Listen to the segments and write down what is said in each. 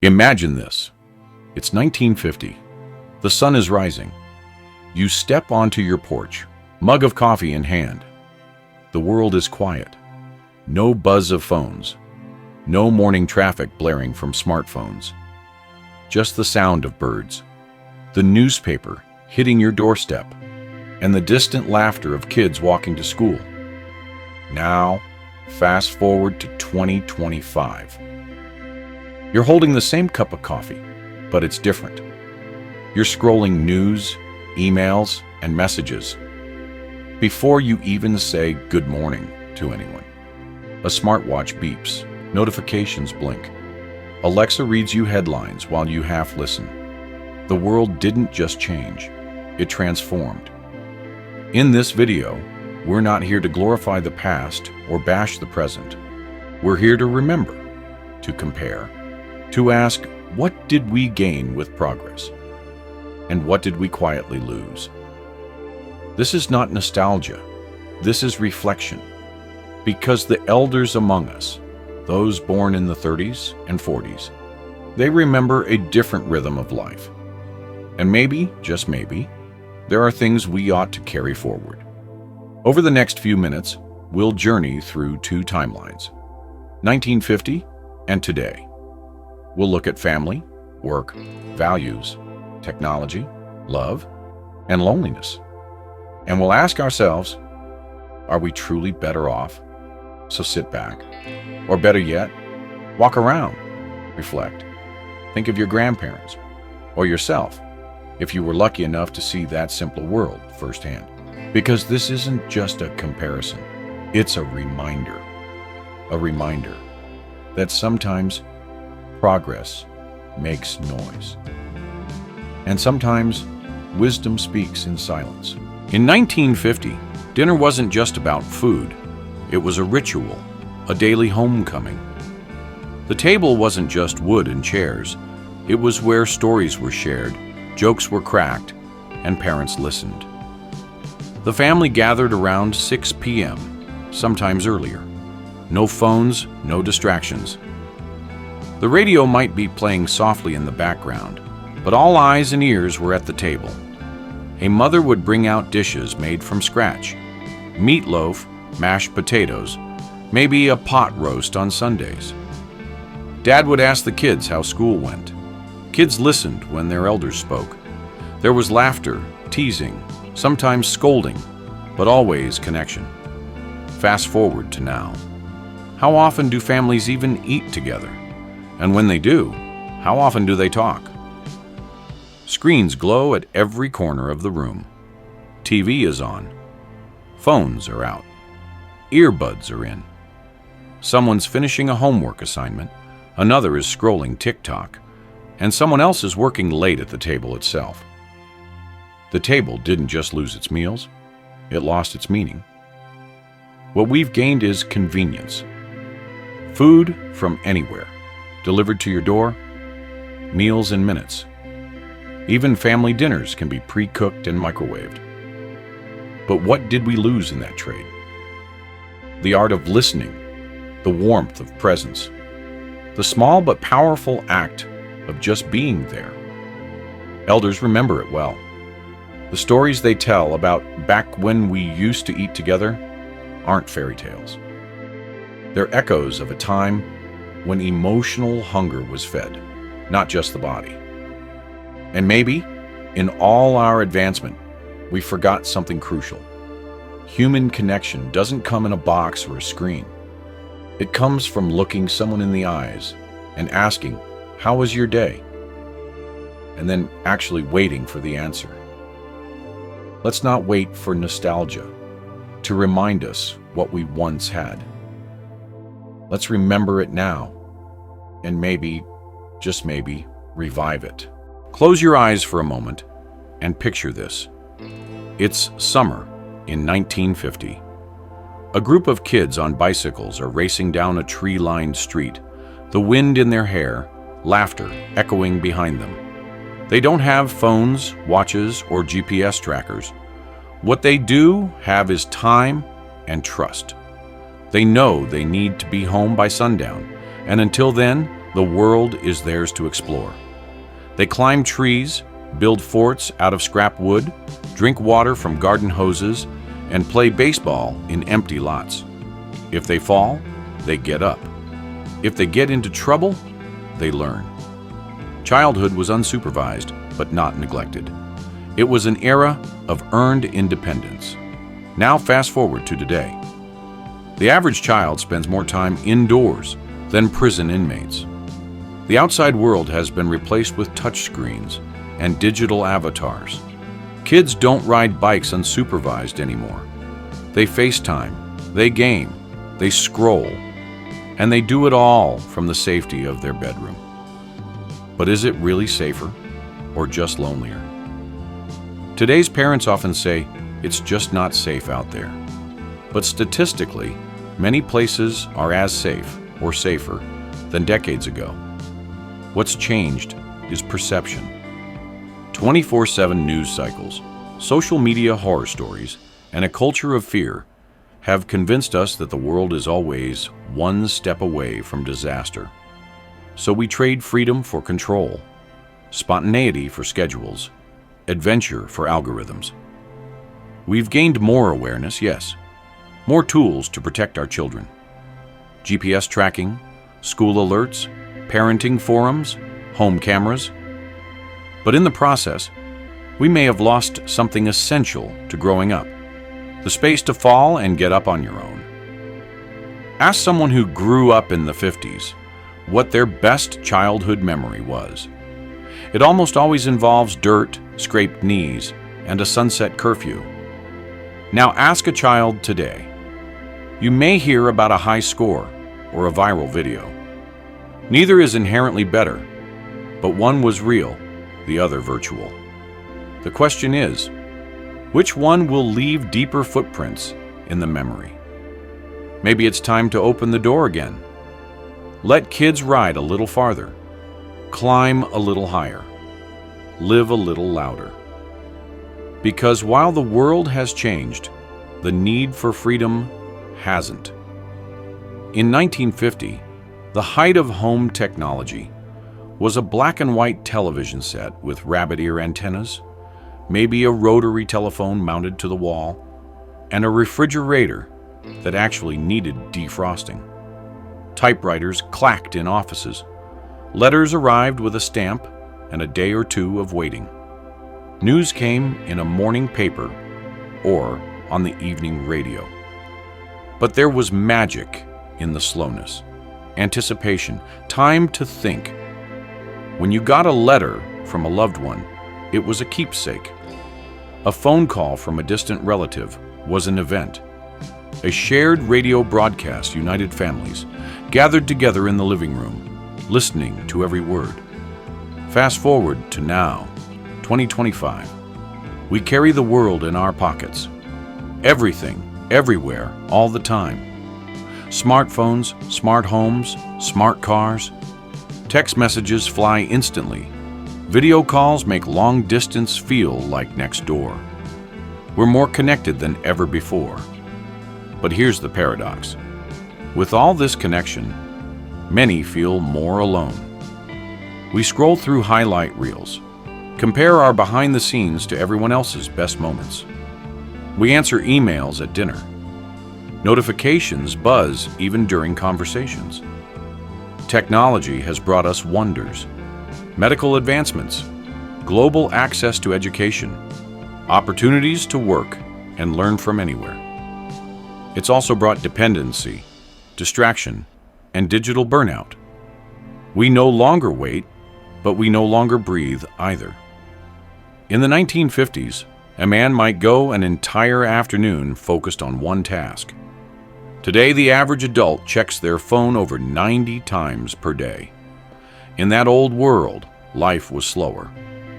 Imagine this. It's 1950. The sun is rising. You step onto your porch, mug of coffee in hand. The world is quiet. No buzz of phones. No morning traffic blaring from smartphones. Just the sound of birds, the newspaper hitting your doorstep, and the distant laughter of kids walking to school. Now, fast forward to 2025. You're holding the same cup of coffee, but it's different. You're scrolling news, emails, and messages before you even say good morning to anyone. A smartwatch beeps, notifications blink. Alexa reads you headlines while you half listen. The world didn't just change, it transformed. In this video, we're not here to glorify the past or bash the present. We're here to remember, to compare, to ask, what did we gain with progress? And what did we quietly lose? This is not nostalgia. This is reflection. Because the elders among us, those born in the 30s and 40s, they remember a different rhythm of life. And maybe, just maybe, there are things we ought to carry forward. Over the next few minutes, we'll journey through two timelines, 1950 and today. We'll look at family, work, values, technology, love, and loneliness. And we'll ask ourselves, are we truly better off? So sit back, or better yet, walk around, reflect. Think of your grandparents, or yourself, if you were lucky enough to see that simple world firsthand. Because this isn't just a comparison, it's a reminder that sometimes progress makes noise. And sometimes wisdom speaks in silence. In 1950, dinner wasn't just about food. It was a ritual, a daily homecoming. The table wasn't just wood and chairs. It was where stories were shared, jokes were cracked, and parents listened. The family gathered around 6 p.m., sometimes earlier. No phones, no distractions. The radio might be playing softly in the background, but all eyes and ears were at the table. A mother would bring out dishes made from scratch, meatloaf, mashed potatoes, maybe a pot roast on Sundays. Dad would ask the kids how school went. Kids listened when their elders spoke. There was laughter, teasing, sometimes scolding, but always connection. Fast forward to now. How often do families even eat together? And when they do, how often do they talk? Screens glow at every corner of the room. TV is on. Phones are out. Earbuds are in. Someone's finishing a homework assignment, another is scrolling TikTok, and someone else is working late at the table itself. The table didn't just lose its meals, it lost its meaning. What we've gained is convenience. Food from anywhere, delivered to your door, meals in minutes. Even family dinners can be pre-cooked and microwaved. But what did we lose in that trade? The art of listening, the warmth of presence, the small but powerful act of just being there. Elders remember it well. The stories they tell about back when we used to eat together aren't fairy tales. They're echoes of a time when emotional hunger was fed, not just the body. And maybe, in all our advancement, we forgot something crucial. Human connection doesn't come in a box or a screen. It comes from looking someone in the eyes and asking, "How was your day?" And then actually waiting for the answer. Let's not wait for nostalgia to remind us what we once had. Let's remember it now, and maybe, just maybe, revive it. Close your eyes for a moment and picture this. It's summer in 1950. A group of kids on bicycles are racing down a tree-lined street, the wind in their hair, laughter echoing behind them. They don't have phones, watches, or GPS trackers. What they do have is time and trust. They know they need to be home by sundown, and until then, The world is theirs to explore. They climb trees, build forts out of scrap wood, drink water from garden hoses, and play baseball in empty lots. If they fall, they get up. If they get into trouble, they learn. Childhood was unsupervised, but not neglected. It was an era of earned independence. Now fast forward to today. The average child spends more time indoors than prison inmates. The outside world has been replaced with touchscreens and digital avatars. Kids don't ride bikes unsupervised anymore. They FaceTime, they game, they scroll, and they do it all from the safety of their bedroom. But is it really safer or just lonelier? Today's parents often say it's just not safe out there. But statistically, many places are as safe or safer than decades ago. What's changed is perception. 24/7 news cycles, social media horror stories, and a culture of fear have convinced us that the world is always one step away from disaster. So we trade freedom for control, spontaneity for schedules, adventure for algorithms. We've gained more awareness, yes, more tools to protect our children. GPS tracking, school alerts, parenting forums, home cameras. But in the process, we may have lost something essential to growing up: the space to fall and get up on your own. Ask someone who grew up in the 50s what their best childhood memory was. It almost always involves dirt, scraped knees, and a sunset curfew. Now ask a child today. You may hear about a high score or a viral video. Neither is inherently better, but one was real, the other virtual. The question is, which one will leave deeper footprints in the memory? Maybe it's time to open the door again. Let kids ride a little farther, climb a little higher, live a little louder. Because while the world has changed, the need for freedom hasn't. In 1950, the height of home technology was a black and white television set with rabbit ear antennas, maybe a rotary telephone mounted to the wall, and a refrigerator that actually needed defrosting. Typewriters clacked in offices. Letters arrived with a stamp and a day or two of waiting. News came in a morning paper or on the evening radio. But there was magic in the slowness, anticipation, time to think. When you got a letter from a loved one, it was a keepsake. A phone call from a distant relative was an event. A shared radio broadcast united families, gathered together in the living room, listening to every word. Fast forward to now, 2025. We carry the world in our pockets. Everything, everywhere, all the time. Smartphones, smart homes, smart cars. Text messages fly instantly. Video calls make long distance feel like next door. We're more connected than ever before. But here's the paradox. With all this connection, many feel more alone. We scroll through highlight reels, compare our behind the scenes to everyone else's best moments. We answer emails at dinner. Notifications buzz even during conversations. Technology has brought us wonders, medical advancements, global access to education, opportunities to work and learn from anywhere. It's also brought dependency, distraction, and digital burnout. We no longer wait, but we no longer breathe either. In the 1950s, a man might go an entire afternoon focused on one task. Today, the average adult checks their phone over 90 times per day. In that old world, life was slower,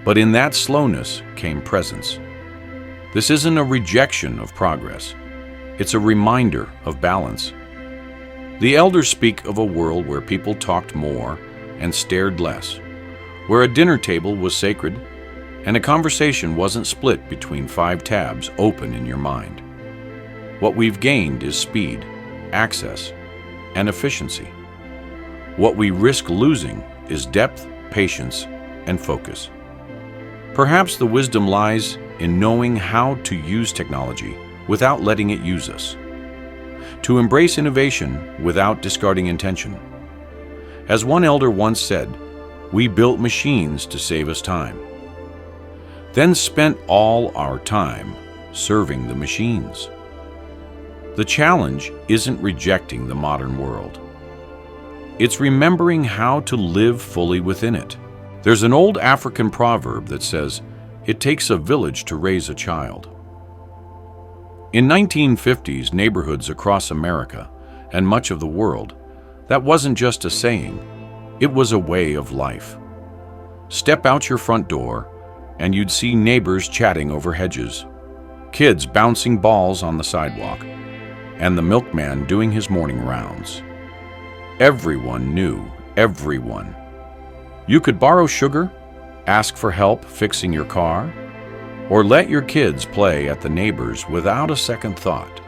but in that slowness came presence. This isn't a rejection of progress. It's a reminder of balance. The elders speak of a world where people talked more and stared less, where a dinner table was sacred and a conversation wasn't split between 5 tabs open in your mind. What we've gained is speed, access, and efficiency. What we risk losing is depth, patience, and focus. Perhaps the wisdom lies in knowing how to use technology without letting it use us, to embrace innovation without discarding intention. As one elder once said, we built machines to save us time, then spent all our time serving the machines. The challenge isn't rejecting the modern world. It's remembering how to live fully within it. There's an old African proverb that says, "It takes a village to raise a child." In 1950s neighborhoods across America and much of the world, that wasn't just a saying, it was a way of life. Step out your front door and you'd see neighbors chatting over hedges, kids bouncing balls on the sidewalk, and the milkman doing his morning rounds. Everyone knew everyone. You could borrow sugar, ask for help fixing your car, or let your kids play at the neighbors without a second thought.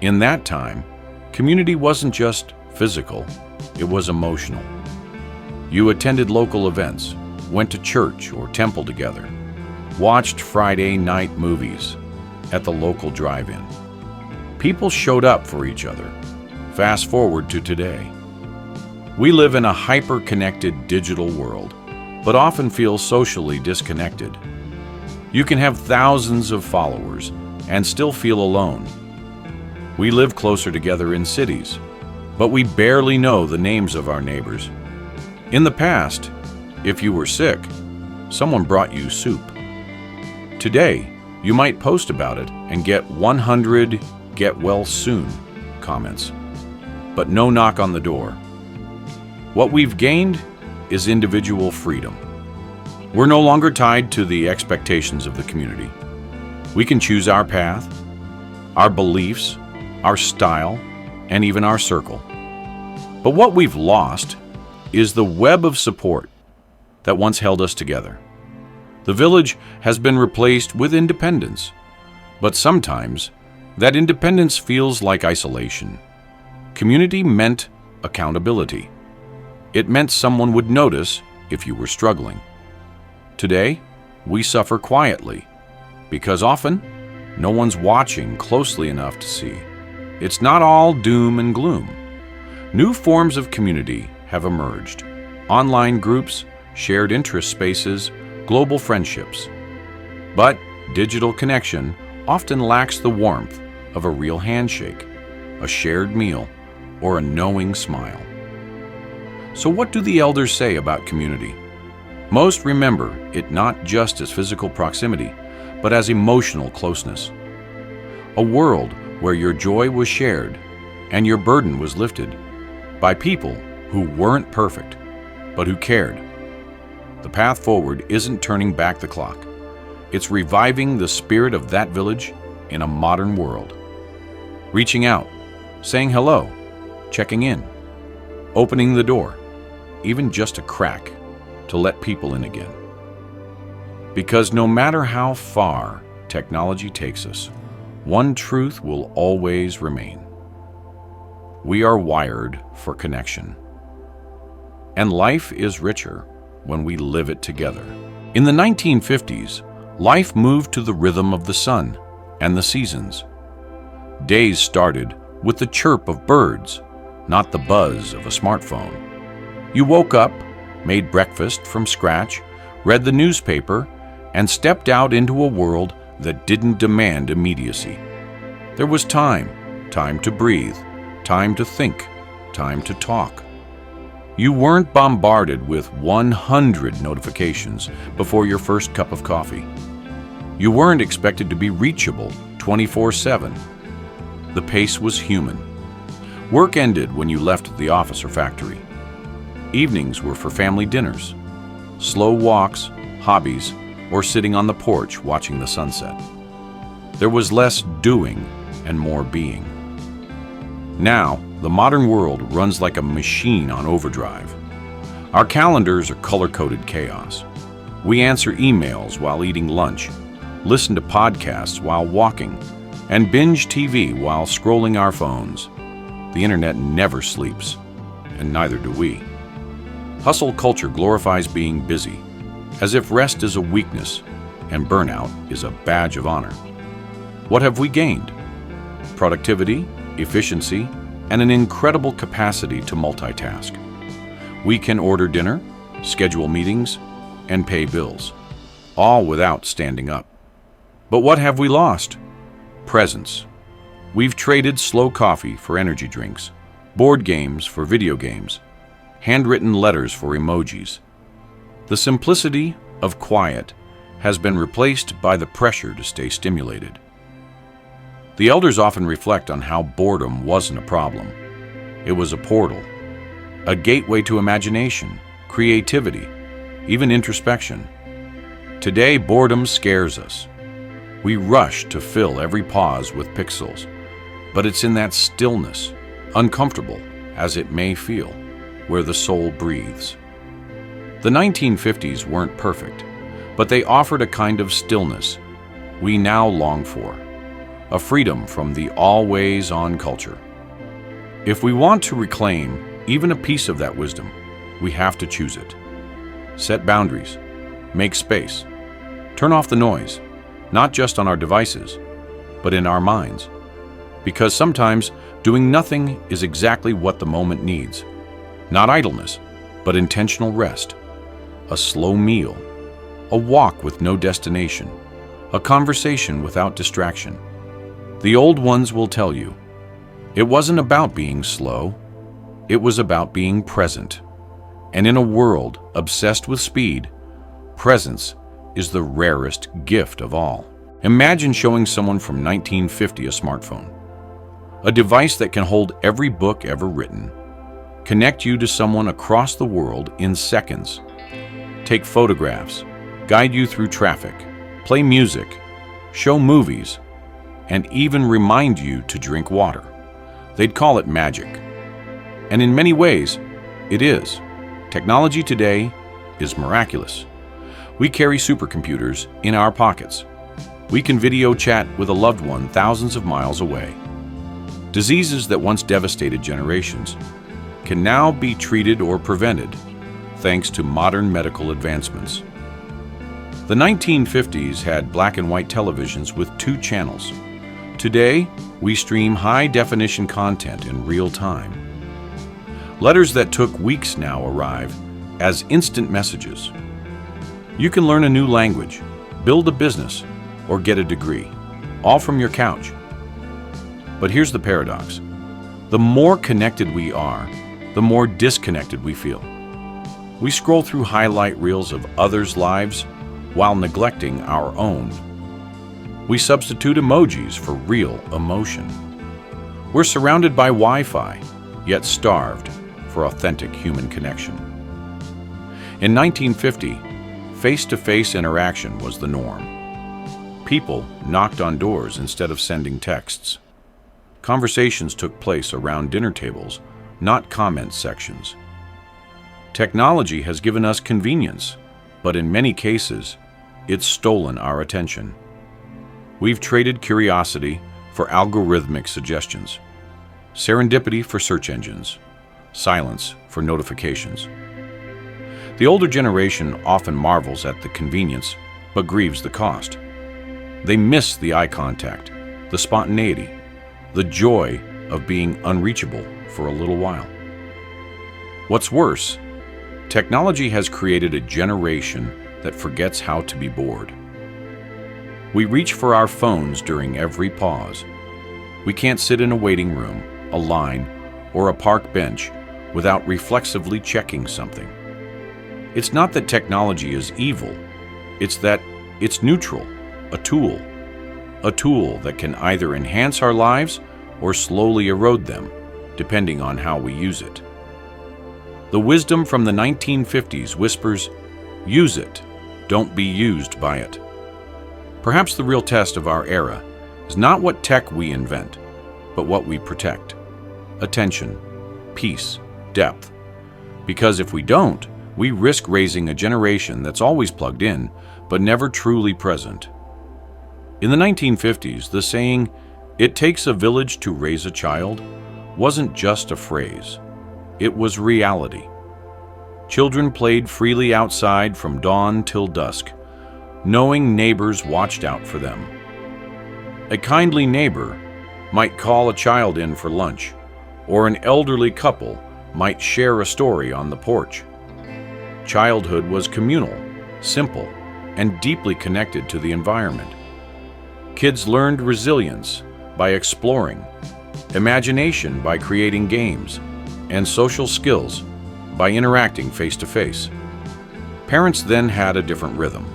In that time, community wasn't just physical, it was emotional. You attended local events, went to church or temple together, watched Friday night movies at the local drive-in. People showed up for each other. Fast forward to today. We live in a hyper-connected digital world, but often feel socially disconnected. You can have thousands of followers and still feel alone. We live closer together in cities, but we barely know the names of our neighbors. In the past, if you were sick, someone brought you soup. Today, you might post about it and get 100 "get well soon" comments, but no knock on the door. What we've gained is individual freedom. We're no longer tied to the expectations of the community. We can choose our path, our beliefs, our style, and even our circle. But what we've lost is the web of support that once held us together. The village has been replaced with independence, but sometimes that independence feels like isolation. Community meant accountability. It meant someone would notice if you were struggling. Today, we suffer quietly because often no one's watching closely enough to see. It's not all doom and gloom. New forms of community have emerged. Online groups, shared interest spaces, global friendships. But digital connection often lacks the warmth of a real handshake, a shared meal, or a knowing smile. So what do the elders say about community? Most remember it not just as physical proximity, but as emotional closeness. A world where your joy was shared and your burden was lifted by people who weren't perfect, but who cared. The path forward isn't turning back the clock. It's reviving the spirit of that village in a modern world. Reaching out, saying hello, checking in, opening the door, even just a crack, to let people in again. Because no matter how far technology takes us, one truth will always remain. We are wired for connection. And life is richer when we live it together. In the 1950s, life moved to the rhythm of the sun and the seasons. Days started with the chirp of birds, not the buzz of a smartphone. You woke up, made breakfast from scratch, read the newspaper, and stepped out into a world that didn't demand immediacy. There was time to breathe, time to think, time to talk. You weren't bombarded with 100 notifications before your first cup of coffee. You weren't expected to be reachable 24/7. The pace was human. Work ended when you left the office or factory. Evenings were for family dinners, slow walks, hobbies, or sitting on the porch watching the sunset. There was less doing and more being. Now, the modern world runs like a machine on overdrive. Our calendars are color-coded chaos. We answer emails while eating lunch, listen to podcasts while walking, and binge TV while scrolling our phones. The internet never sleeps. and neither do we. Hustle culture glorifies being busy, as if rest is a weakness and burnout is a badge of honor. What have we gained? Productivity, efficiency, and an incredible capacity to multitask. We can order dinner, schedule meetings, and pay bills, all without standing up. But what have we lost? Presence. We've traded slow coffee for energy drinks, board games for video games, handwritten letters for emojis. The simplicity of quiet has been replaced by the pressure to stay stimulated. The elders often reflect on how boredom wasn't a problem. It was a portal, a gateway to imagination, creativity, even introspection. Today, boredom scares us. We rush to fill every pause with pixels, but it's in that stillness, uncomfortable as it may feel, where the soul breathes. The 1950s weren't perfect, but they offered a kind of stillness we now long for, a freedom from the always-on culture. If we want to reclaim even a piece of that wisdom, we have to choose it. Set boundaries, make space, turn off the noise, not just on our devices, but in our minds. Because sometimes doing nothing is exactly what the moment needs. Not idleness, but intentional rest. A slow meal, a walk with no destination, a conversation without distraction. The old ones will tell you, it wasn't about being slow, it was about being present. And in a world obsessed with speed, presence is the rarest gift of all. Imagine showing someone from 1950 a smartphone, a device that can hold every book ever written, connect you to someone across the world in seconds, take photographs, guide you through traffic, play music, show movies, and even remind you to drink water. They'd call it magic. And in many ways, it is. Technology today is miraculous. We carry supercomputers in our pockets. We can video chat with a loved one thousands of miles away. Diseases that once devastated generations can now be treated or prevented thanks to modern medical advancements. The 1950s had black and white televisions with 2 channels. Today, we stream high-definition content in real time. Letters that took weeks now arrive as instant messages. You can learn a new language, build a business, or get a degree, all from your couch. But here's the paradox. The more connected we are, the more disconnected we feel. We scroll through highlight reels of others' lives while neglecting our own. We substitute emojis for real emotion. We're surrounded by Wi-Fi, yet starved for authentic human connection. In 1950, face-to-face interaction was the norm. People knocked on doors instead of sending texts. Conversations took place around dinner tables, not comment sections. Technology has given us convenience, but in many cases, it's stolen our attention. We've traded curiosity for algorithmic suggestions, serendipity for search engines, silence for notifications. The older generation often marvels at the convenience, but grieves the cost. They miss the eye contact, the spontaneity, the joy of being unreachable for a little while. What's worse, technology has created a generation that forgets how to be bored. We reach for our phones during every pause. We can't sit in a waiting room, a line, or a park bench without reflexively checking something. It's not that technology is evil, it's that it's neutral, a tool that can either enhance our lives or slowly erode them, depending on how we use it. The wisdom from the 1950s whispers, use it, don't be used by it. Perhaps the real test of our era is not what tech we invent, but what we protect. Attention, peace, depth. Because if we don't, we risk raising a generation that's always plugged in, but never truly present. In the 1950s, the saying, "It takes a village to raise a child," wasn't just a phrase. it was reality. Children played freely outside from dawn till dusk, knowing neighbors watched out for them. A kindly neighbor might call a child in for lunch, or an elderly couple might share a story on the porch. Childhood was communal, simple, and deeply connected to the environment. Kids learned resilience by exploring, imagination by creating games, and social skills by interacting face-to-face. Parents then had a different rhythm.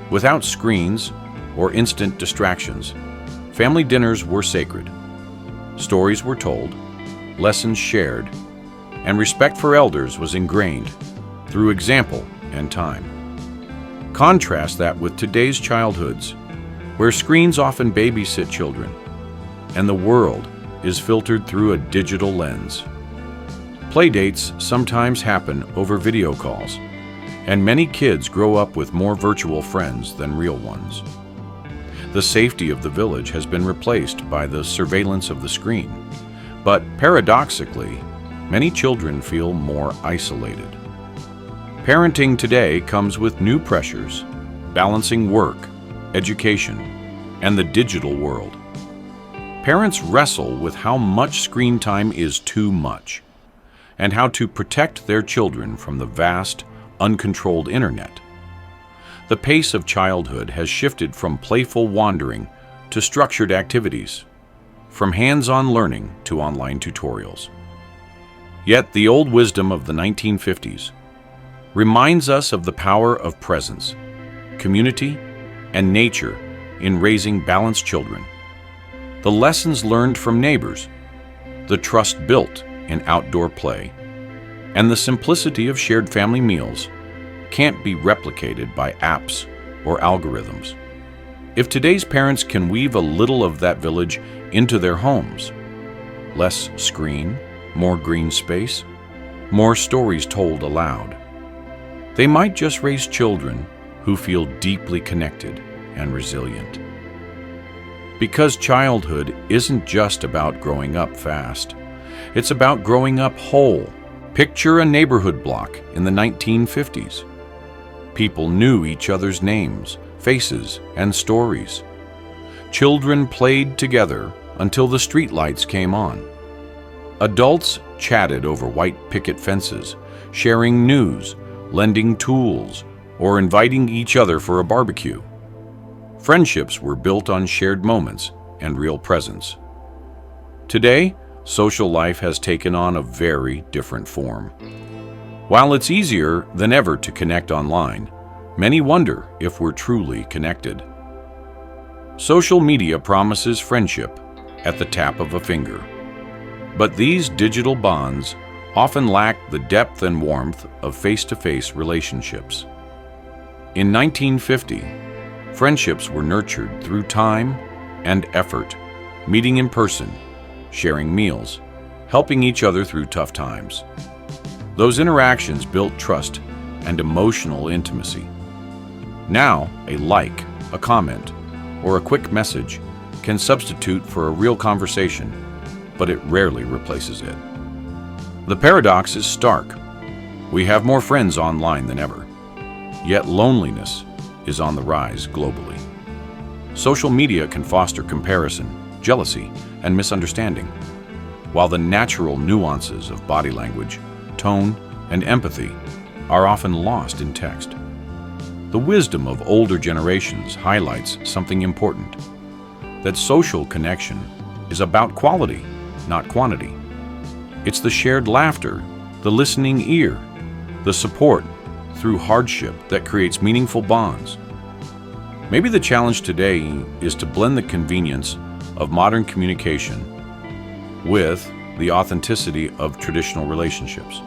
Without screens or instant distractions, family dinners were sacred. Stories were told, lessons shared, and respect for elders was ingrained through example and time. Contrast that with today's childhoods, where screens often babysit children, and the world is filtered through a digital lens. Playdates sometimes happen over video calls, and many kids grow up with more virtual friends than real ones. The safety of the village has been replaced by the surveillance of the screen, but paradoxically, many children feel more isolated. Parenting today comes with new pressures, balancing work, education, and the digital world. Parents wrestle with how much screen time is too much, and how to protect their children from the vast, uncontrolled internet. The pace of childhood has shifted from playful wandering to structured activities, from hands-on learning to online tutorials. Yet the old wisdom of the 1950s reminds us of the power of presence, community, and nature in raising balanced children. The lessons learned from neighbors, the trust built in outdoor play, and the simplicity of shared family meals can't be replicated by apps or algorithms. If today's parents can weave a little of that village into their homes, less screen, more green space, more stories told aloud, they might just raise children who feel deeply connected and resilient. Because childhood isn't just about growing up fast. It's about growing up whole. Picture a neighborhood block in the 1950s. People knew each other's names, faces, and stories. Children played together until the streetlights came on. Adults chatted over white picket fences, sharing news, lending tools, or inviting each other for a barbecue. Friendships were built on shared moments and real presence. Today, social life has taken on a very different form. While it's easier than ever to connect online, many wonder if we're truly connected. Social media promises friendship at the tap of a finger. But these digital bonds often lack the depth and warmth of face-to-face relationships. In 1950, friendships were nurtured through time and effort, meeting in person, sharing meals, helping each other through tough times. Those interactions built trust and emotional intimacy. Now, a like, a comment, or a quick message can substitute for a real conversation, but it rarely replaces it. The paradox is stark. We have more friends online than ever, yet loneliness is on the rise globally. Social media can foster comparison, jealousy, and misunderstanding, while the natural nuances of body language, tone, and empathy are often lost in text. The wisdom of older generations highlights something important, that social connection is about quality, not quantity. It's the shared laughter, the listening ear, the support through hardship that creates meaningful bonds. Maybe the challenge today is to blend the convenience of modern communication with the authenticity of traditional relationships.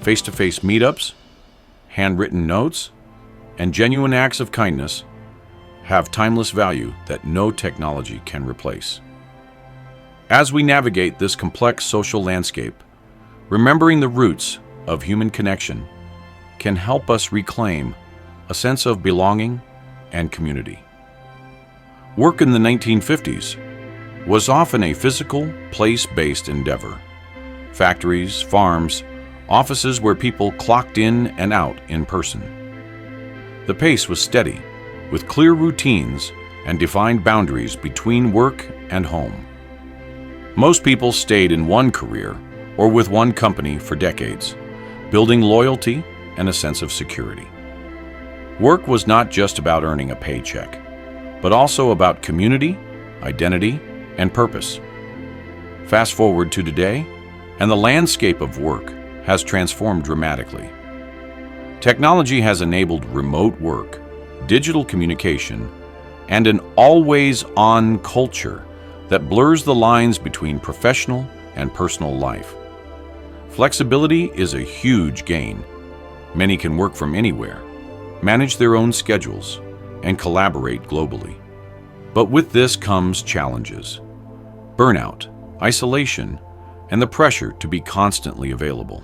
Face-to-face meetups, handwritten notes, and genuine acts of kindness have timeless value that no technology can replace. As we navigate this complex social landscape, remembering the roots of human connection can help us reclaim a sense of belonging and community. Work in the 1950s was often a physical, place-based endeavor. factories, farms, offices where people clocked in and out in person. The pace was steady, with clear routines and defined boundaries between work and home. Most people stayed in one career or with one company for decades, building loyalty and a sense of security. Work was not just about earning a paycheck, but also about community, identity, and purpose. Fast forward to today, and the landscape of work has transformed dramatically. Technology has enabled remote work, digital communication, and an always-on culture that blurs the lines between professional and personal life. Flexibility is a huge gain. Many can work from anywhere, manage their own schedules, and collaborate globally. But with this comes challenges: burnout, isolation, and the pressure to be constantly available.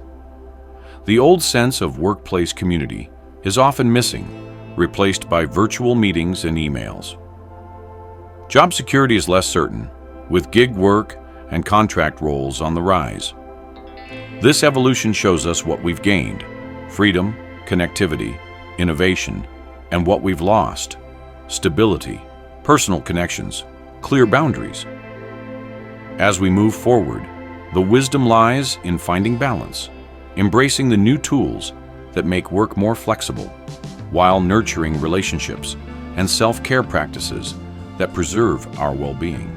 The old sense of workplace community is often missing, replaced by virtual meetings and emails. Job security is less certain, with gig work and contract roles on the rise. This evolution shows us what we've gained: freedom, connectivity, innovation, and what we've lost: stability, personal connections, clear boundaries. As we move forward, the wisdom lies in finding balance, embracing the new tools that make work more flexible, while nurturing relationships and self-care practices that preserve our well-being.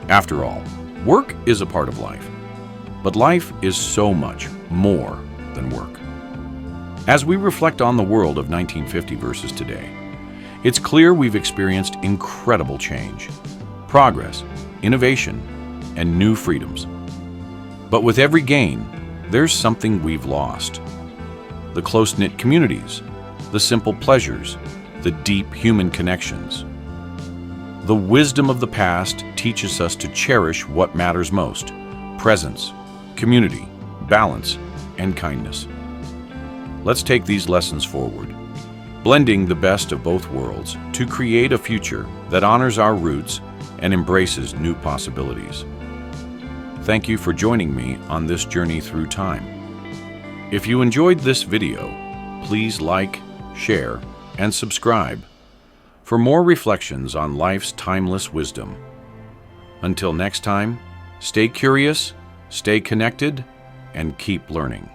After all, work is a part of life, but life is so much more than work. As we reflect on the world of 1950 versus today, it's clear we've experienced incredible change, progress, innovation, and new freedoms. But with every gain, there's something we've lost: the close-knit communities, the simple pleasures, the deep human connections. The wisdom of the past teaches us to cherish what matters most: presence, community, balance, and kindness. Let's take these lessons forward, blending the best of both worlds to create a future that honors our roots and embraces new possibilities. Thank you for joining me on this journey through time. If you enjoyed this video, please like, share, and subscribe for more reflections on life's timeless wisdom. Until next time, stay curious, stay connected, and keep learning.